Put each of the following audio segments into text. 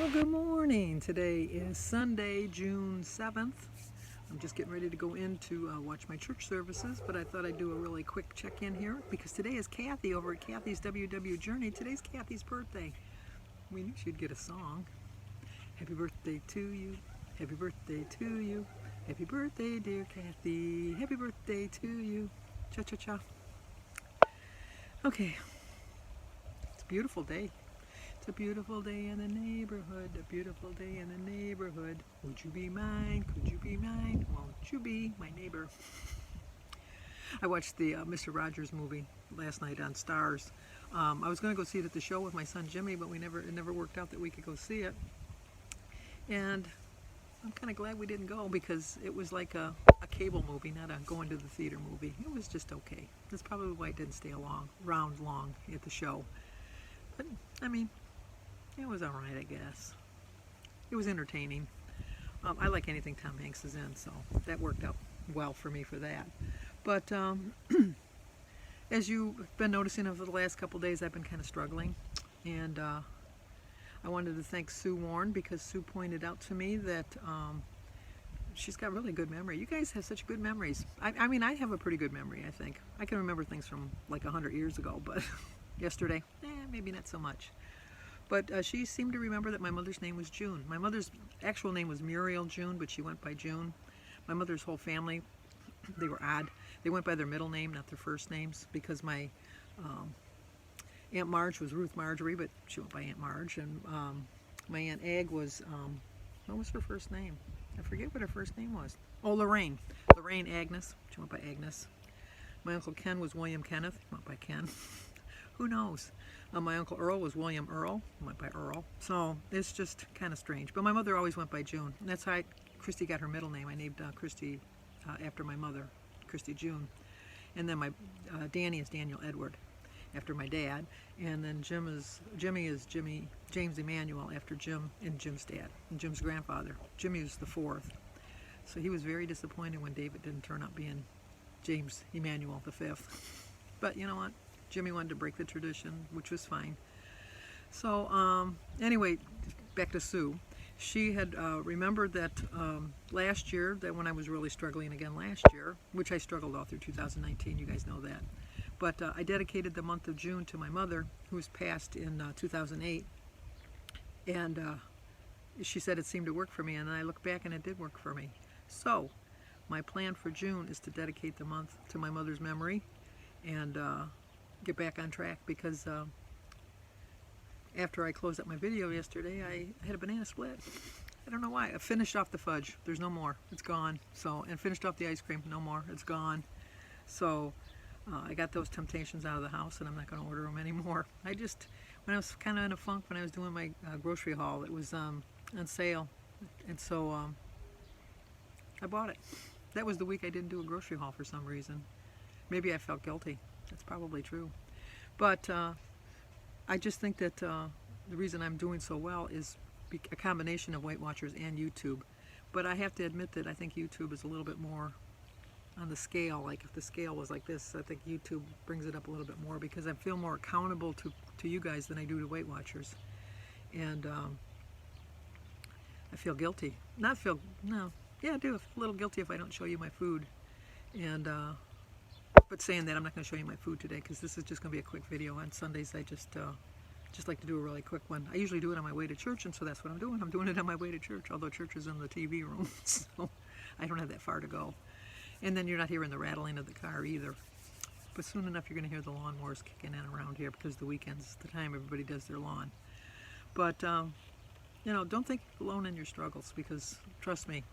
Well, good morning. Today is Sunday, June 7th. I'm just getting ready to go in to watch my church services, but I thought I'd do a really quick check-in here because today is Kathy over at Kathy's WW Journey. Today's Kathy's birthday. We knew she'd get a song. Happy birthday to you. Happy birthday to you. Happy birthday, dear Kathy. Happy birthday to you. Cha-cha-cha. Okay. It's a beautiful day. It's a beautiful day in the neighborhood, a beautiful day in the neighborhood. Would you be mine? Could you be mine? Won't you be my neighbor? I watched the Mr. Rogers movie last night on Stars. I was going to go see it at the show with my son Jimmy, but it never worked out that we could go see it. And I'm kind of glad we didn't go because it was like a cable movie, not a going to the theater movie. It was just okay. That's probably why it didn't stay around long at the show. But, I mean, it was alright, I guess. It was entertaining. I like anything Tom Hanks is in, so that worked out well for me for that. But as you've been noticing over the last couple days, I've been kind of struggling. And I wanted to thank Sue Warren because Sue pointed out to me that she's got really good memory. You guys have such good memories. I mean, I have a pretty good memory, I think. I can remember things from like 100 years ago, but yesterday, maybe not so much. But she seemed to remember that my mother's name was June. My mother's actual name was Muriel June, but she went by June. My mother's whole family, they were odd. They went by their middle name, not their first names, because my Aunt Marge was Ruth Marjorie, but she went by Aunt Marge. And my Aunt Ag was, what was her first name? I forget what her first name was. Oh, Lorraine. Lorraine Agnes. She went by Agnes. My Uncle Ken was William Kenneth. He went by Ken. Who knows? My Uncle Earl was William Earl. He went by Earl. So it's just kind of strange. But my mother always went by June. And that's how Christy got her middle name. I named Christy after my mother, Christy June. And then my Danny is Daniel Edward, after my dad. And then Jimmy is James Emmanuel, after Jim and Jim's dad, and Jim's grandfather. Jimmy was the fourth. So he was very disappointed when David didn't turn out being James Emmanuel the fifth. But you know what? Jimmy wanted to break the tradition, which was fine. So anyway, back to Sue. She had remembered that last year, that when I was really struggling again last year, which I struggled all through 2019, you guys know that. But I dedicated the month of June to my mother, who was passed in 2008. And she said it seemed to work for me, and then I looked back and it did work for me. So my plan for June is to dedicate the month to my mother's memory and get back on track, because after I closed up my video yesterday, I had a banana split. I don't know why. I finished off the fudge. There's no more. It's gone. So, and finished off the ice cream. No more. It's gone. So I got those temptations out of the house, and I'm not going to order them anymore. When I was kind of in a funk when I was doing my grocery haul, it was on sale, and so I bought it. That was the week I didn't do a grocery haul for some reason. Maybe I felt guilty. That's probably true. But I just think that the reason I'm doing so well is a combination of Weight Watchers and YouTube. But I have to admit that I think YouTube is a little bit more on the scale. Like if the scale was like this, I think YouTube brings it up a little bit more, because I feel more accountable to you guys than I do to Weight Watchers. And I feel guilty. I feel a little guilty if I don't show you my food. And but saying that, I'm not going to show you my food today, because this is just going to be a quick video. On Sundays, I just like to do a really quick one. I usually do it on my way to church, and so that's what I'm doing. I'm doing it on my way to church, although church is in the TV room, so I don't have that far to go. And then you're not hearing the rattling of the car either. But soon enough, you're going to hear the lawnmowers kicking in around here, because the weekends is the time everybody does their lawn. But you know, don't think you're alone in your struggles, because trust me,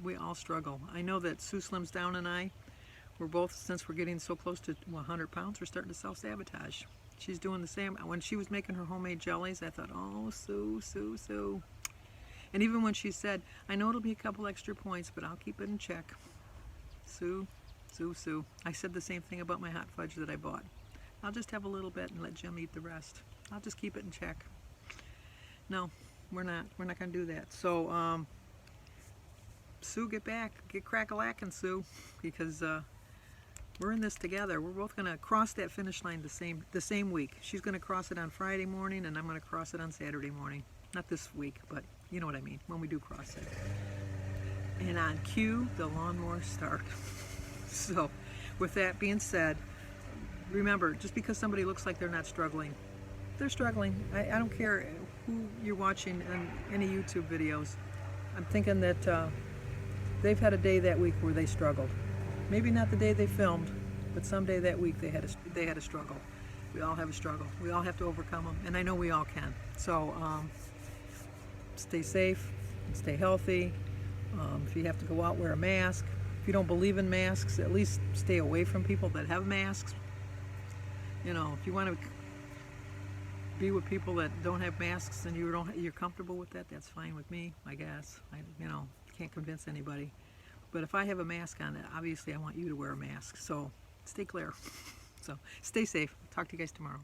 we all struggle. I know that Sue Slims Down and I, we're both, since we're getting so close to 100 pounds, we're starting to self-sabotage. She's doing the same. When she was making her homemade jellies, I thought, oh, Sue, Sue, Sue. And even when she said, I know it'll be a couple extra points, but I'll keep it in check. Sue, Sue, Sue. I said the same thing about my hot fudge that I bought. I'll just have a little bit and let Jim eat the rest. I'll just keep it in check. No, we're not going to do that. So, Sue, get crack-a-lackin', Sue, because we're in this together. We're both going to cross that finish line the same week. She's going to cross it on Friday morning, and I'm going to cross it on Saturday morning. not this week, but you know what I mean, when we do cross it. And on cue, the lawnmowers start. So with that being said, remember, just because somebody looks like they're not struggling, they're struggling. I don't care who you're watching on any YouTube videos. I'm thinking that they've had a day that week where they struggled. Maybe not the day they filmed, but someday that week they had a struggle. We all have a struggle. We all have to overcome them, and I know we all can. So stay safe, stay healthy. If you have to go out, wear a mask. If you don't believe in masks, at least stay away from people that have masks. You know, if you want to be with people that don't have masks and you're comfortable with that, that's fine with me, I guess. I can't convince anybody. But if I have a mask on, obviously I want you to wear a mask. So stay clear. So stay safe. Talk to you guys tomorrow.